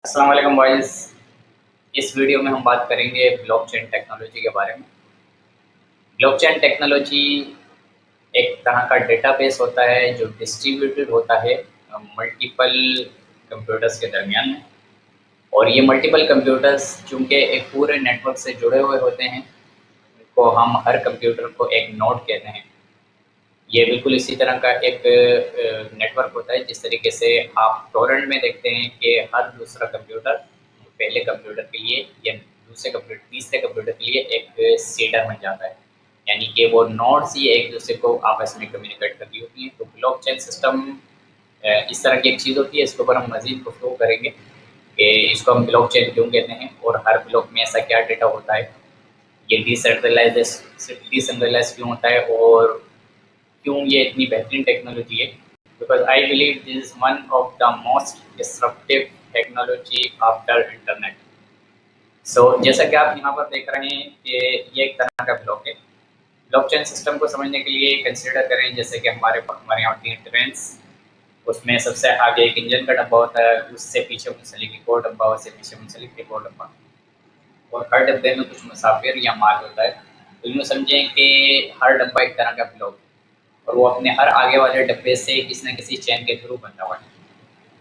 अस्सलाम वालेकुम बॉयज़। इस वीडियो में हम बात करेंगे ब्लॉकचेन टेक्नोलॉजी के बारे में। ब्लॉकचेन टेक्नोलॉजी एक तरह का डेटाबेस होता है जो डिस्ट्रीब्यूटेड होता है मल्टीपल कंप्यूटर्स के दरमियान में। और ये मल्टीपल कंप्यूटर्स चूँकि एक पूरे नेटवर्क से जुड़े हुए होते हैं, तो हम हर कंप्यूटर को एक नोड कहते हैं। ये बिल्कुल इसी तरह का एक नेटवर्क होता है जिस तरीके से आप टोरेंट में देखते हैं कि हर दूसरा कंप्यूटर पहले कंप्यूटर के लिए या दूसरे कंप्यूटर तीसरे कंप्यूटर के लिए एक सीडर बन जाता है, यानी कि वो नोड्स ही एक दूसरे को आपस में कम्युनिकेट कर रही होती हैं। तो ब्लॉकचेन सिस्टम इस तरह की एक चीज़ होती है। इसके ऊपर हम मज़ीद गुफ्तगू करेंगे कि इसको हम ब्लॉकचेन क्यों कहते हैं और हर ब्लॉक में ऐसा क्या डेटा होता है, ये डिसेंट्रलाइज क्यों होता है और क्यों ये इतनी बेहतरीन टेक्नोलॉजी है। Because I believe this is one of the most disruptive technology after internet. So जैसा कि आप यहाँ पर देख रहे हैं कि ये एक तरह का ब्लॉक है। ब्लॉकचेन सिस्टम को समझने के लिए कंसिडर करें जैसे कि हमारे यहाँ होती हैं ट्रेन्स। उसमें सबसे आगे एक इंजन का डब्बा होता है, उससे पीछे मुंसलिक एक और डब्बा, उससे पीछे मुंसलिक एक और डब्बा, और हर डब्बे में कुछ मुसाफिर या माल होता है। तो यूँ समझें कि हर डब्बा एक तरह का ब्लॉक है और वो अपने हर आगे वाले डब्बे से किसी न किसी चैन के थ्रू बंधा हुआ है।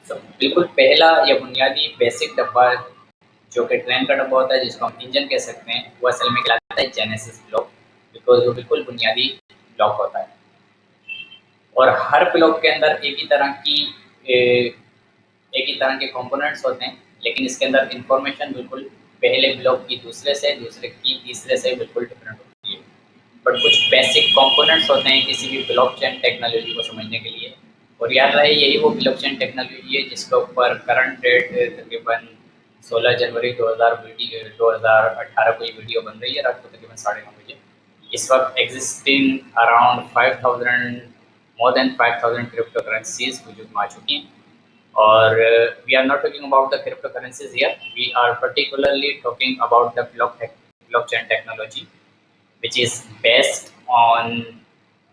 तो बिल्कुल पहला या बुनियादी बेसिक डब्बा जो कि ट्रेन का डब्बा होता है, जिसको हम इंजन कह सकते हैं, वो असल में कहलाता है जेनेसिस ब्लॉक, बिकॉज वो बिल्कुल बुनियादी ब्लॉक होता है। और हर ब्लॉक के अंदर एक ही तरह के कंपोनेंट्स होते हैं, लेकिन इसके अंदर इंफॉर्मेशन बिल्कुल पहले ब्लॉक की दूसरे से, दूसरे की तीसरे से बिल्कुल डिफरेंट होती है। बट कुछ बेसिक कंपोनेंट्स होते हैं किसी भी ब्लॉकचेन टेक्नोलॉजी को समझने के लिए। और याद रहे यही वो ब्लॉकचेन टेक्नोलॉजी है जिसके ऊपर करंट डेट तकरीबन 16 जनवरी 2018 को ये वीडियो बन रही है, रात को तकरीबन 9:30 बजे। इस वक्त existing around 5000 more than 5000 crypto currencies वजूद में आ चुकी हैं। और we are not talking about the cryptocurrencies here. We are particularly talking about the blockchain technology, which is based on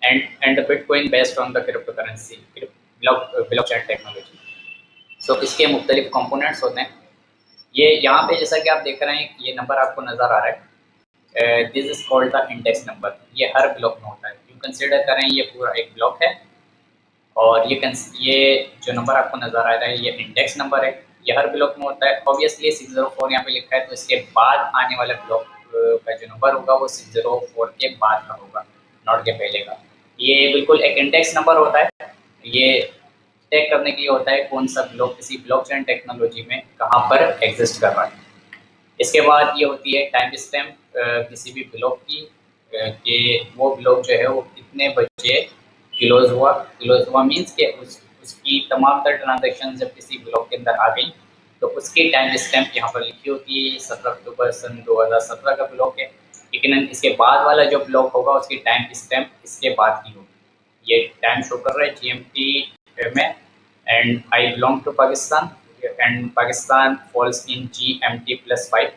and the Bitcoin based on the cryptocurrency blockchain technology. So इसके मुख्तलिफ components होते हैं। ये यहाँ पे जैसा कि आप देख रहे हैं ये नंबर आपको नज़र आ रहा है, this is called the index number. ये हर ब्लॉक में होता है। यू कंसिडर करें ये पूरा एक ब्लॉक है और ये जो नंबर आपको नज़र आ रहा है ये इंडेक्स नंबर है। ये हर ब्लॉक में होता है। ऑब्वियसली 604 यहाँ पे लिखा है, तो इसके बाद आने वाला ब्लॉक का जो नंबर होगा वो 604 के बाद का होगा, नॉट के पहले का। ये बिल्कुल एक इंडेक्स नंबर होता है। ये चेक करने के लिए होता है कौन सा ब्लॉक किसी ब्लॉकचेन टेक्नोलॉजी में कहाँ पर एग्जिस्ट कर रहा है। इसके बाद ये होती है टाइम स्टैम्प किसी भी ब्लॉक की, कि वो ब्लॉक जो है वो कितने बजे क्लोज हुआ मीन्स के उसकी तमाम तर ट्रांजेक्शन जब किसी ब्लॉक के अंदर आ गई तो उसकी टाइम स्टैम्प यहाँ पर लिखी होती है। 17 अक्टूबर सन 2017 का ब्लॉक है, लेकिन इसके बाद वाला जो ब्लॉक होगा उसकी टाइम स्टैम्प इसके बाद की होगी। ये टाइम शो कर रहा है GMT में, and I belong to Pakistan and Pakistan falls in GMT+5।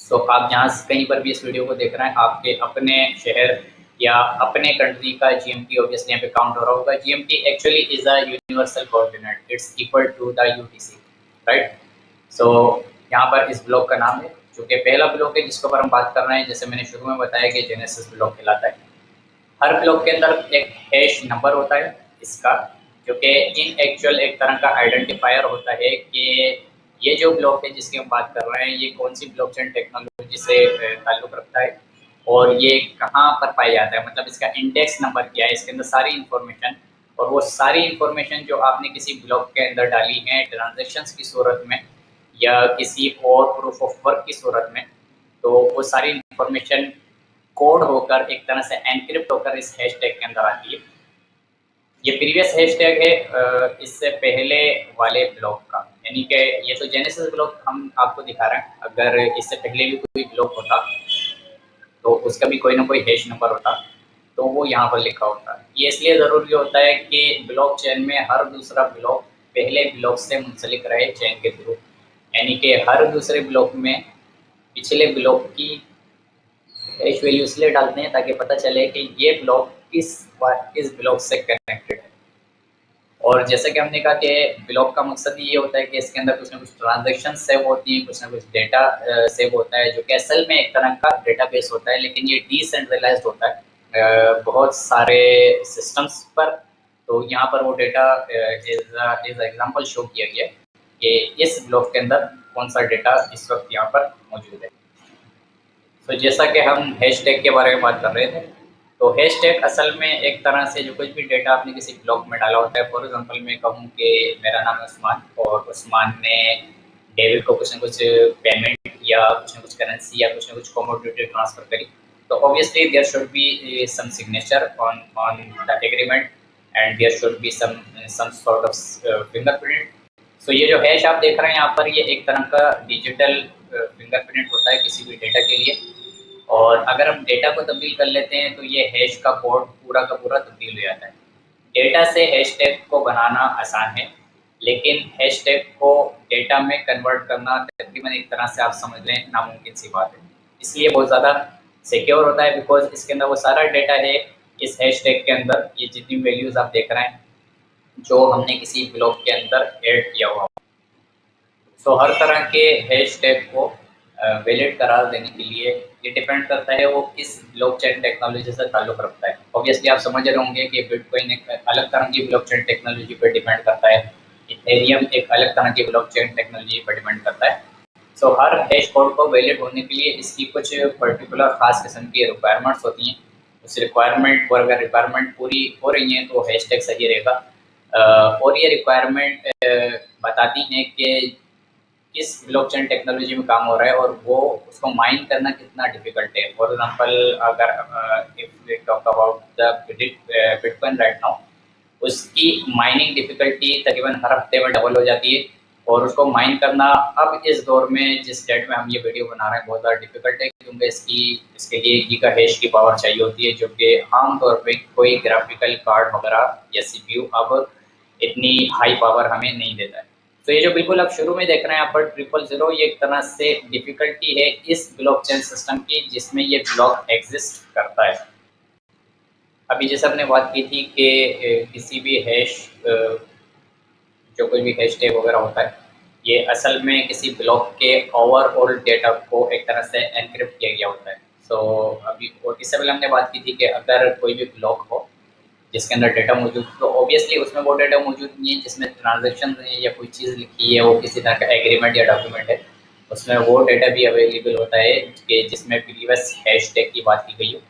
So आप जहाँ कहीं पर भी इस वीडियो को देख रहे हैं, आपके अपने शहर या अपने कंट्री का GMT ऑब्वियसली यहाँ पे काउंट हो रहा होगा। GMT actually is a universal coordinate, it's equal to the UTC, right. So यहाँ पर इस ब्लॉक का नाम है, चूँकि पहला ब्लॉक है जिसके ऊपर हम बात कर रहे हैं, जैसे मैंने शुरू में बताया कि जेनेसिस ब्लॉक कहलाता है। हर ब्लॉक के अंदर एक हैश नंबर होता है इसका, जो कि इन एक्चुअल एक तरह का आइडेंटिफायर होता है कि ये जो ब्लॉक है जिसकी हम बात कर रहे हैं ये कौन सी ब्लॉकचेन टेक्नोलॉजी से ताल्लुक़ रखता है और ये कहाँ पर पाया जाता है, मतलब इसका इंडेक्स नंबर क्या है। इसके अंदर सारी इन्फॉर्मेशन, और वो सारी इन्फॉर्मेशन जो आपने किसी ब्लॉक के अंदर डाली है ट्रांजेक्शंस की सूरत में या किसी और प्रूफ ऑफ वर्क की सूरत में, तो वो सारी इन्फॉर्मेशन कोड होकर एक तरह से एनक्रिप्ट होकर इस हैशटैग के अंदर आती है। ये प्रीवियस हैशटैग है इससे पहले वाले ब्लॉक का, यानी कि ये तो जेनेसिस ब्लॉक हम आपको दिखा रहे हैं। अगर इससे पहले भी कोई ब्लॉक होता तो उसका भी कोई ना कोई हैश नंबर होता, तो वो यहाँ पर लिखा होता है। ये इसलिए ज़रूरी होता है कि ब्लॉकचेन में हर दूसरा ब्लॉक पहले ब्लॉक से मुंसलिक रहे चेन के थ्रू, यानी कि हर दूसरे ब्लॉक में पिछले ब्लॉक की हैश वैल्यू इसलिए डालते हैं ताकि पता चले कि ये ब्लॉक किस ब्लॉक से कनेक्टेड है। और जैसे कि हमने कहा कि ब्लॉक का मकसद ये होता है कि इसके अंदर कुछ ना कुछ ट्रांजैक्शन सेव होती हैं, कुछ ना कुछ डेटा सेव होता है, जो कि असल में एक तरह का डेटाबेस होता है, लेकिन ये डिसेंट्रलाइज्ड होता है बहुत सारे सिस्टम्स पर। तो यहाँ पर वो डेटा इज एग्जांपल शो किया गया है कि इस ब्लॉक के अंदर कौन सा डेटा इस वक्त यहाँ पर मौजूद है। तो जैसा कि हम हैश टैग के बारे में बात कर रहे थे, तो हैश टैग असल में एक तरह से जो कुछ भी डेटा आपने किसी ब्लॉग में डाला होता है, फॉर एग्जांपल मैं कहूँ कि मेरा नाम है उस्मान और उस्मान ने डेविड को कुछ ना कुछ पेमेंट या कुछ ना कुछ करेंसी या कुछ ना कुछ कमोडिटी ट्रांसफर करी, तो obviously there should be some signature on the agreement and there should be some sort of fingerprint. So ये जो हैश आप देख रहे हैं यहाँ पर, ये एक तरह का डिजिटल फिंगरप्रिंट होता है किसी भी डेटा के लिए। और अगर हम डेटा को तब्दील कर लेते हैं तो ये हैश का कोड पूरा का पूरा तब्दील हो जाता है। डेटा से हैश टैग को बनाना आसान है, लेकिन हैश टैग को डेटा में कन्वर्ट करना तकरीबन एक तरह से आप समझ लें नामुमकिन सी बात है। इसलिए बहुत ज़्यादा सिक्योर होता है, बिकॉज इसके अंदर वो सारा डेटा है इस हैश टैग के अंदर। ये जितनी वैल्यूज़ आप देख रहे हैं जो हमने किसी ब्लॉक के अंदर ऐड किया हुआ। सो हर तरह के हैश टैग को वैलिड करार देने के लिए ये डिपेंड करता है वो किस ब्लॉकचेन टेक्नोलॉजी से ताल्लुक़ रखता है। ऑब्वियसली आप समझ रहे होंगे कि बिटकॉइन एक अलग तरह की ब्लॉकचेन टेक्नोलॉजी पर डिपेंड करता है, इथेरियम एक अलग तरह की ब्लॉकचेन टेक्नोलॉजी पर डिपेंड करता है। सो हर हैश कोड को वैलिड होने के लिए इसकी कुछ पर्टिकुलर खास किस्म की रिक्वायरमेंट्स होती हैं। उस रिक्वायरमेंट को अगर रिक्वायरमेंट पूरी हो रही हैं तो हैश टैग सही रहेगा। और ये रिक्वायरमेंट बताती हैं कि किस ब्लॉकचेन टेक्नोलॉजी में काम हो रहा है और वो उसको माइन करना कितना डिफिकल्ट है। फॉर एग्जांपल अगर if we talk about the bitcoin right now, उसकी माइनिंग डिफिकल्टी तकरीबन हर हफ्ते में डबल हो जाती है और उसको माइन करना अब इस दौर में जिस डेट में हम ये वीडियो बना रहे हैं बहुत ज़्यादा डिफिकल्ट है, क्योंकि इसके लिए गीगा हैश की पावर चाहिए होती है, जो कि आमतौर पे कोई ग्राफिकल कार्ड वगैरह या सीपीयू अब इतनी हाई पावर हमें नहीं देता है। तो ये जो बिल्कुल आप शुरू में देख रहे हैं यहाँ पर 000, ये एक तरह से डिफिकल्टी है इस ब्लॉकचेन सिस्टम की जिसमें ये ब्लॉक एग्जिस्ट करता है। अभी जैसे हमने बात की थी कि किसी भी हैश जो कोई भी हैश टैग वगैरह होता है, ये असल में किसी ब्लॉक के ओवरऑल डेटा को एक तरह से एनक्रिप्ट किया गया होता है। सो अभी और इससे पहले हमने बात की थी कि अगर कोई भी ब्लॉक हो जिसके अंदर डेटा मौजूद, तो ऑब्वियसली उसमें वो डेटा मौजूद नहीं है जिसमें ट्रांजैक्शन है या कोई चीज़ लिखी है, वो किसी तरह का एग्रीमेंट या डॉक्यूमेंट है। उसमें वो डेटा भी अवेलेबल होता है कि जिसमें प्रीवियस हैशटैग की बात की गई हो।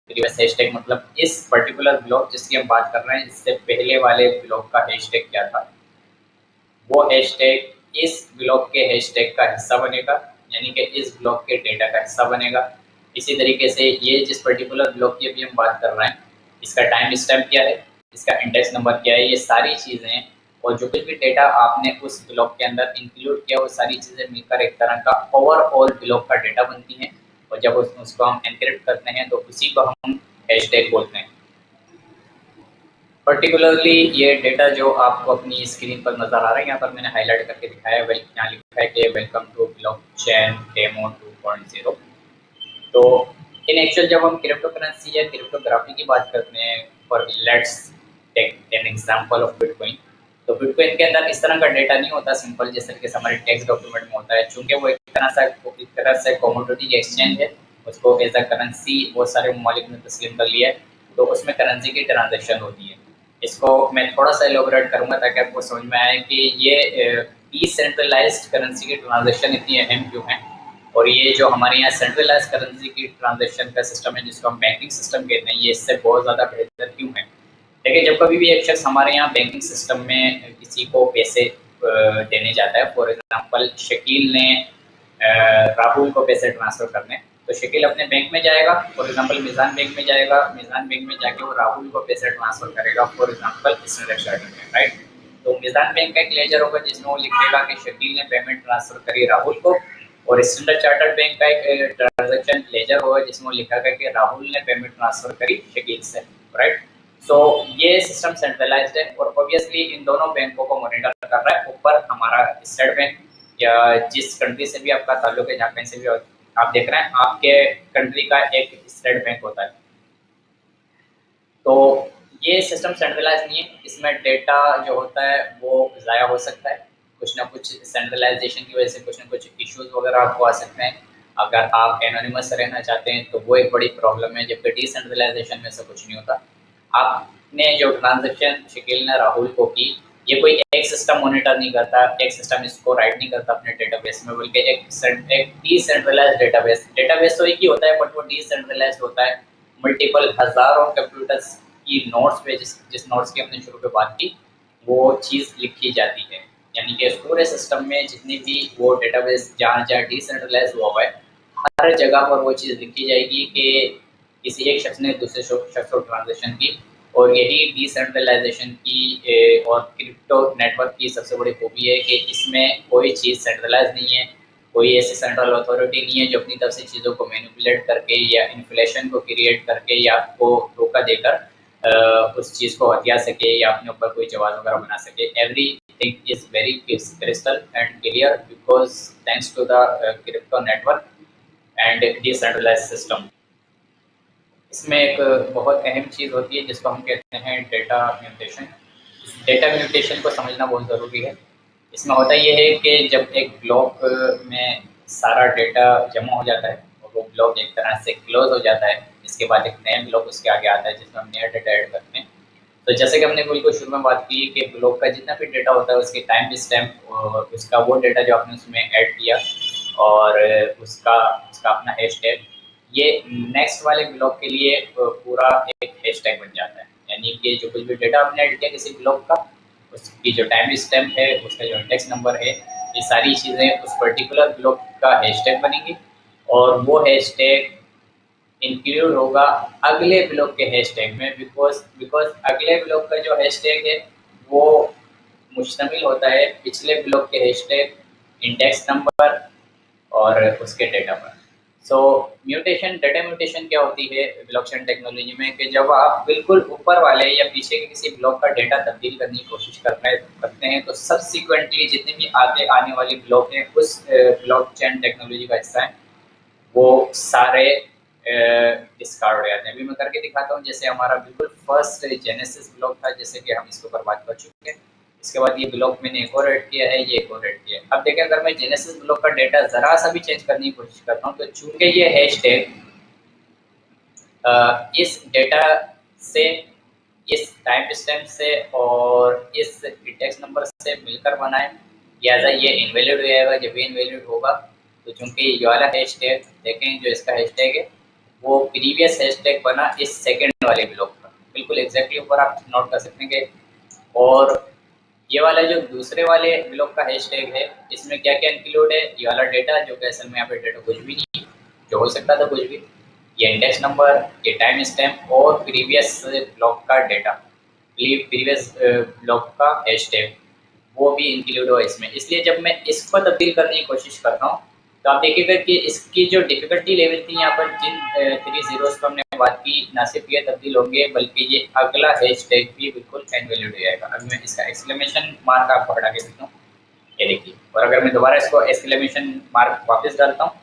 प्रीवियस हैशटैग मतलब इस पर्टिकुलर ब्लॉक जिसकी हम बात कर रहे हैं, इससे पहले वाले ब्लॉक का हैशटैग क्या था, वो हैशटैग इस ब्लॉक के हैशटैग का हिस्सा बनेगा, यानी कि इस ब्लॉक के डेटा का हिस्सा बनेगा। इसी तरीके से ये जिस पर्टिकुलर ब्लॉक की अभी हम बात कर रहे हैं, इसका टाइम स्टैम्प क्या है, इसका इंडेक्स नंबर क्या है, ये सारी चीज़ें और जो कुछ भी डेटा आपने उस ब्लॉक के अंदर इंक्लूड किया, वो सारी चीज़ें मिलकर एक तरह का ओवरऑल ब्लॉक का डेटा बनती हैं। और जब उसको हम एनक्रिप्ट करते हैं तो उसी को हम हैशटैग बोलते हैं। पर्टिकुलरली ये डेटा जो आपको अपनी स्क्रीन पर नज़र आ रहा है, यहाँ पर मैंने हाईलाइट करके दिखाया है, यहाँ लिखा है कि वेलकम टू ब्लॉकचेन डेमो 2.0। तो इन एक्चुअल जब हम क्रिप्टो करेंसी या क्रिप्टोग्राफी की बात करते हैं, for let's take an example of bitcoin, तो बिटकॉइन के अंदर इस तरह का डेटा नहीं होता सिंपल जिस तरीके से हमारे टैक्स डॉक्यूमेंट में होता है, चूँकि वो एक तरह से कमोडिटी एक्सचेंज है, उसको एज अ करेंसी बहुत सारे ममालिक ने तस्लीम कर लिया है, तो उसमें करेंसी की ट्रांजेक्शन होती है। इसको मैं थोड़ा सा एलोबरेट करूँगा ताकि आपको समझ में आए कि ये डिसेंट्रलाइज्ड करेंसी की ट्रांजेक्शन इतनी अहम क्यों है, और ये जो हमारे यहाँ सेंट्रलाइज करेंसी की ट्रांजेक्शन का सिस्टम है जिसको हम बैंकिंग सिस्टम कहते हैं, ये इससे बहुत ज़्यादा बेहतर क्यों है। देखिए, जब कभी भी एक शख्स हमारे यहाँ बैंकिंग सिस्टम में किसी को पैसे देने जाता है, फॉर एग्जांपल शकील ने राहुल को पैसे ट्रांसफ़र करने, तो शकील अपने बैंक में जाएगा, फॉर एग्जांपल मिज़ान बैंक में जाएगा, मिज़ान बैंक में जाके वो राहुल को पैसे ट्रांसफ़र करेगा, फॉर एग्जांपल स्टैंडर्ड चार्टर्ड में, राइट। तो मिज़ान बैंक का एक लेजर होगा जिसमें वो लिखेगा कि शकील ने पेमेंट ट्रांसफ़र करी राहुल को, और स्टैंडर्ड चार्टर्ड बैंक का एक ट्रांजैक्शन लेजर होगा जिसमें लिखा गया कि राहुल ने पेमेंट ट्रांसफर करी शकील से, राइट। सो ये सिस्टम सेंट्रलाइज्ड है और ऑब्वियसली इन दोनों बैंकों को मॉनिटर कर रहा है। ऊपर हमारा स्टेट बैंक या जिस कंट्री से भी आपका ताल्लुक है, जहाँ कहीं से भी आप देख रहे हैं, आपके कंट्री का एक स्टेट बैंक होता है। तो ये सिस्टम सेंट्रलाइज नहीं है, इसमें डेटा जो होता है वो ज़ाया हो सकता है, कुछ ना कुछ सेंट्रलाइजेशन की वजह से कुछ ना कुछ इश्यूज वगैरह आपको आ सकते हैं। अगर आप एनोनिमस रहना चाहते हैं तो वो एक बड़ी प्रॉब्लम है, जबकि डिसेंट्रलाइजेशन में ऐसा कुछ नहीं होता। आपने जो ट्रांजेक्शन शकील ने राहुल को की, ये कोई एक सिस्टम मॉनिटर नहीं करता, एक सिस्टम इसको राइट नहीं करता अपने डेटाबेस में, बल्कि एक डिसेंट्रलाइज्ड डेटाबेस डेटाबेस तो एक ही होता है, बट वो डिसेंट्रलाइज्ड होता है। मल्टीपल हज़ारों कंप्यूटर्स की नोट्स पे जिस नोट्स की हमने शुरू में बात की, वो चीज़ लिखी जाती है। यानी कि पूरे सिस्टम में जितनी भी वो डेटाबेस जहाँ जहाँ डिसेंट्रलाइज हुआ है, हर जगह पर वो चीज़ लिखी जाएगी कि किसी एक शख्स ने दूसरे शख्स को ट्रांजेक्शन की। और यही डिसेंट्रलाइजेशन की और क्रिप्टो नेटवर्क की सबसे बड़ी खूबी है कि इसमें कोई चीज़ सेंट्रलाइज नहीं है, कोई ऐसी सेंट्रल अथॉरिटी नहीं है जो अपनी तरफ से चीज़ों को मैनिपुलेट करके या इन्फ्लेशन को क्रिएट करके या आपको धोखा देकर उस चीज़ को हथिया सके या अपने ऊपर कोई जवाब वगैरह बना सके। Everything is very crystal and clear because thanks to the crypto network and decentralise system. इसमें एक बहुत अहम चीज़ होती है जिसको हम कहते हैं डेटा म्यूटेशन। डेटा म्यूटेशन को समझना बहुत ज़रूरी है। इसमें होता ये है कि जब एक ब्लॉक में सारा डेटा जमा हो जाता है और वो ब्लॉक एक तरह से क्लोज हो जाता है, इसके बाद एक नया ब्लॉक उसके आगे आता है जिसमें हम नया डेटा ऐड करते हैं। तो जैसे कि हमने बिल्कुल शुरू में बात की कि ब्लॉक का जितना भी डेटा होता है उसके टाइम स्टैम्प और उसका वो डेटा जो आपने उसमें ऐड किया और उसका उसका अपना हैशटैग, ये नेक्स्ट वाले ब्लॉक के लिए पूरा एक हैशटैग बन जाता है। यानी कि जो कुछ भी डेटा आपने ऐड किया किसी ब्लॉक का, उसकी जो टाइम स्टैम्प है, उसका जो इंडेक्स नंबर है, ये सारी चीज़ें उस पर्टिकुलर ब्लॉक का हैशटैग बनेंगी और वो हैशटैग इंक्लूड होगा अगले ब्लॉक के हैशटैग में, बिकॉज बिकॉज अगले ब्लॉक का जो हैशटैग है वो मुश्तमिल होता है पिछले ब्लॉक के हैशटैग, इंडेक्स नंबर और उसके डेटा पर। सो म्यूटेशन, डेटा म्यूटेशन क्या होती है ब्लॉकचेन टेक्नोलॉजी में कि जब आप बिल्कुल ऊपर वाले या पीछे के किसी ब्लॉक का डेटा तब्दील करने की कोशिश करते हैं तो सब्सिक्वेंटली जितने भी आगे आने वाले ब्लॉक हैं उस ब्लॉकचेन टेक्नोलॉजी का हिस्सा है, वो सारे डिस्कार्ड हो जाते हैं। अभी मैं करके दिखाता हूँ। जैसे हमारा बिल्कुल फर्स्ट जेनेसिस ब्लॉक था, जैसे कि हम इसको बर्बाद कर चुके हैं। इसके बाद ये ब्लॉक मैंने एक और ऐड किया है, ये एक और ऐड किया है। अब देखें, अगर मैं जेनेसिस ब्लॉक का डेटा ज़रा सा भी चेंज करने की कोशिश करता हूँ तो चूंकि ये हैशटैग इस डेटा से, इस टाइम स्टैम्प से और इस इंडेक्स नंबर से मिलकर बना है, लिहाजा ये इनवैलिड हो जाएगा। जब ये इनवैलिड होगा तो चूंकि ये वाला हैशटैग देखें जो इसका हैशटैग है वो प्रीवियस हैशटैग बना इस सेकंड वाले ब्लॉक पर, बिल्कुल एग्जैक्टली ऊपर आप नोट कर सकते हैं कि। और ये वाला जो दूसरे वाले ब्लॉक का हैशटैग है इसमें क्या क्या इंक्लूड है, ये वाला डेटा जो कि असल में यहाँ पे डेटा कुछ भी नहीं, जो हो सकता था कुछ भी, ये इंडेक्स नंबर, ये टाइम स्टैम्प और प्रीवियस ब्लॉक का डेटा, प्रीवियस ब्लॉक का हैशटैग, वो भी इंक्लूड हो इसमें। इसलिए जब मैं इसको तब्दील करने की कोशिश करता हूँ तो आप देखिएगा कि इसकी जो डिफ़िकल्टी लेवल थी यहाँ पर, जिन 3 ज़ीरोज़ पर हमने बात की, ना सिर्फ ये तब्दील होंगे बल्कि ये अगला हैशटैग भी बिल्कुल इनवैलिड हो जाएगा। अभी मैं इसका एक्सक्लेमेशन मार्क आपको हटा के देता हूँ, ये देखिए। और अगर मैं दोबारा इसको एक्सक्लेमेशन मार्क वापस डालता हूँ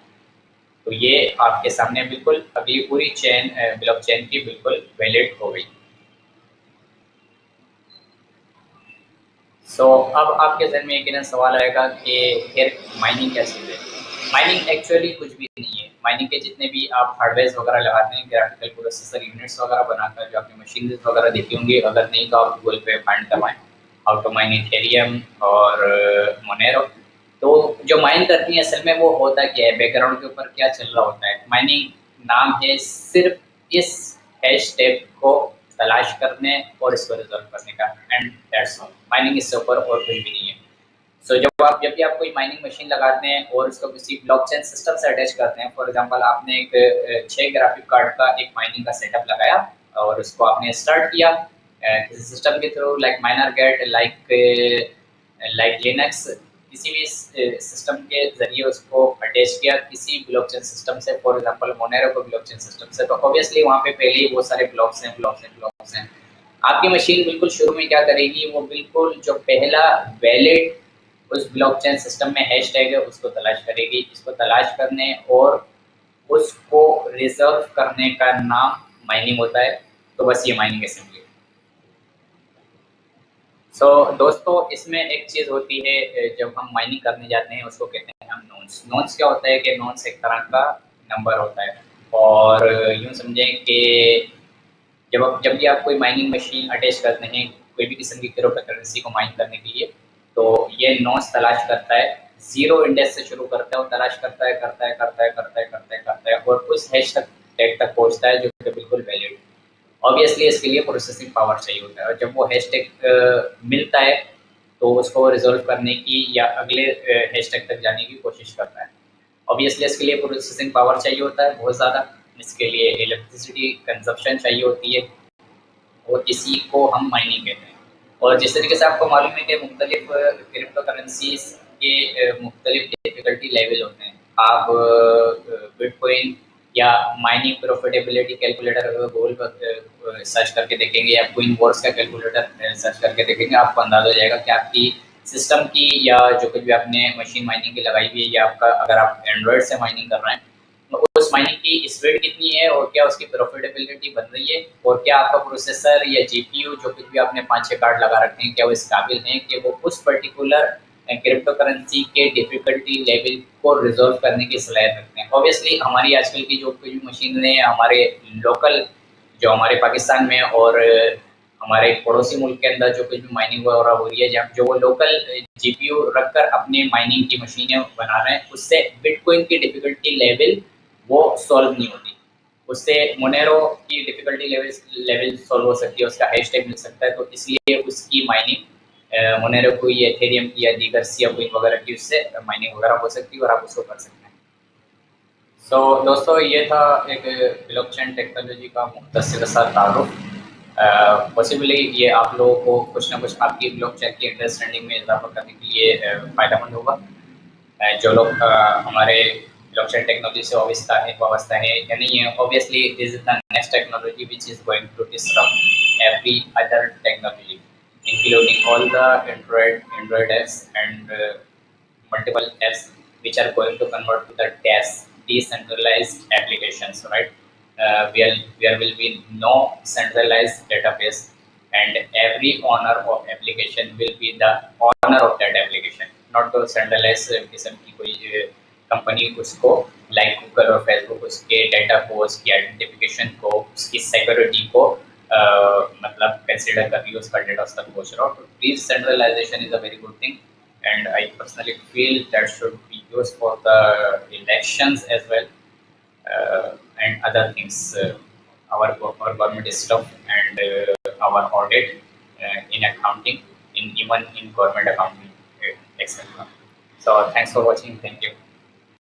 तो ये आपके सामने बिल्कुल अगली पूरी चेन, ब्लॉक चेन की बिल्कुल वैलिड हो गई। सो अब आपके जहन में यकीनन सवाल आएगा कि फिर माइनिंग क्या चीज़ है। माइनिंग एक्चुअली कुछ भी नहीं है। माइनिंग के जितने भी आप हार्डवेयर वगैरह लगाते हैं, ग्राफिकल प्रोसेसर यूनिट्स वगैरह बनाकर, जो आपने मशीन वगैरह देखी होंगी, अगर नहीं तो आप गूगल पे फाइंड करवाएं हाउ टू माइन इथेरियम और मोनेरो। तो जो माइन करती है असल में वो होता क्या है, बैकग्राउंड के ऊपर क्या चल रहा होता है। माइनिंग नाम है सिर्फ इस हैश टैग को तलाश करने और इसको रिजॉल्व करने का, एंड दैट्स ऑल। माइनिंग इससे ऊपर और कुछ भी नहीं है। सो जब भी आप कोई माइनिंग मशीन लगाते हैं और उसको किसी ब्लॉकचेन सिस्टम से अटैच करते हैं, फॉर एग्जांपल आपने एक 6 ग्राफिक कार्ड का एक माइनिंग का सेटअप लगाया और उसको आपने स्टार्ट किया किसी सिस्टम के through, like MinerGate, like Linux, किसी भी सिस्टम के जरिए उसको अटैच किया किसी ब्लॉकचेन सिस्टम से, फॉर एग्जांपल मोनेरो को ब्लॉकचेन सिस्टम से, तो ऑब्वियसली वहाँ पे पहले ही बहुत सारे ब्लॉक्स हैं। आपकी मशीन बिल्कुल शुरू में क्या करेगी, वो बिल्कुल जो पहला वैलिड उस ब्लॉकचेन सिस्टम में हैशटैग है उसको तलाश करेगी। इसको तलाश करने और उसको रिजर्व करने का नाम माइनिंग होता है। तो बस ये माइनिंग असेंबली है। दोस्तों इसमें एक चीज़ होती है, जब हम माइनिंग करने जाते हैं उसको कहते हैं हम नोन्स। नोन्स क्या होता है कि नोन्स एक तरह का नंबर होता है, और यूँ समझें कि जब भी आप कोई माइनिंग मशीन अटैच करते हैं कोई भी किस्म की क्रिप्टोकरेंसी को माइन करने के लिए, तो ये नोन्स तलाश करता है, ज़ीरो इंडेक्स से शुरू करता है और तलाश करता है, करता है, करता है, करता है, करता है, करता है और उस हैश तक टैग तक पहुँचता है जो कि बिल्कुल वैलिड। ऑब्वियसली इसके लिए प्रोसेसिंग पावर चाहिए होता है, और जब वो हैशटैग मिलता है तो उसको रिज़ॉल्व करने की या अगले हैशटैग तक जाने की कोशिश करता है। ऑब्वियसली इसके लिए प्रोसेसिंग पावर चाहिए होता है बहुत ज़्यादा, इसके लिए इलेक्ट्रिसिटी कंजप्शन चाहिए होती है, और इसी को हम माइनिंग कहते हैं। और जिस तरीके से आपको मालूम है कि मुख्तलिफ क्रिप्टो करेंसीज के मुख्तलिफ डिफ़िकल्टी लेवल होते हैं। आप बिटकॉइन या माइनिंग प्रॉफिटेबिलिटी कैलकुलेटर अगर गूगल पर सर्च करके देखेंगे या कोइनवॉर्स का कैलकुलेटर सर्च करके देखेंगे, आपको अंदाज़ा हो जाएगा कि आपकी सिस्टम की या जो कुछ भी आपने मशीन माइनिंग की लगाई हुई है, या आपका अगर आप एंड्रॉयड से माइनिंग कर रहे हैं, तो उस माइनिंग की स्पीड कितनी है और क्या उसकी प्रॉफिटेबिलिटी बन रही है, और क्या आपका प्रोसेसर या जीपीयू जो कुछ भी आपने 5-6 कार्ड लगा रखे हैं, क्या वो इस काबिल हैं कि वो उस पर्टिकुलर क्रिप्टो करेंसी के डिफ़िकल्टी लेवल को रिज़ॉल्व करने की सलाहियत रखते हैं। ऑब्वियसली हमारी आजकल की जो कुछ भी मशीनें हैं हमारे लोकल, जो हमारे पाकिस्तान में और हमारे पड़ोसी मुल्क के अंदर जो कुछ भी माइनिंग वगैरह हो रही है, जहाँ जो वो लोकल जीपीयू रखकर अपने माइनिंग की मशीनें बना रहे हैं, उससे बिटकॉइन की डिफ़िकल्टी लेवल वो सॉल्व नहीं होती। उससे मोनेरो की डिफ़िकल्टी लेवल सॉल्व हो सकती है, उसका हैशटैग मिल सकता है, तो इसलिए उसकी माइनिंग मोनेरो की या एथेरियम की या दीगर सिया कोइन वगैरह की उससे माइनिंग वगैरह हो सकती है और आप उसको कर सकते हैं। दोस्तों ये था एक ब्लॉकचेन टेक्नोलॉजी का मुख्तसर सा तारुफ। पॉसिबली ये आप लोगों को कुछ ना कुछ आपकी ब्लॉकचेन की अंडरस्टैंडिंग में इजाफा करने के लिए फ़ायदेमंद होगा। जो लोग हमारे ब्लॉकचेन टेक्नोलॉजी से वाबस्ता है या नहीं है, obviously this is the next technology which is going to disrupt every other technology, including all the Android apps and multiple apps which are going to convert to the DAS, decentralized applications, right? There will be no centralized database, and every owner of application will be the owner of that application, not तो centralized किस्म की कोई company उसको like Google और Facebook उसके data को, उसकी identification को, उसकी सिक्योरिटी को मतलब कंसिडर कर रही है, उसका डेटा उस तक पहुँच रहा हो। तो decentralisation is a very good thing, and I personally feel that should be used for the elections as well, and other things. Our government stuff and our audit in accounting, in even in government accounting, etc. So thanks for watching. Thank you.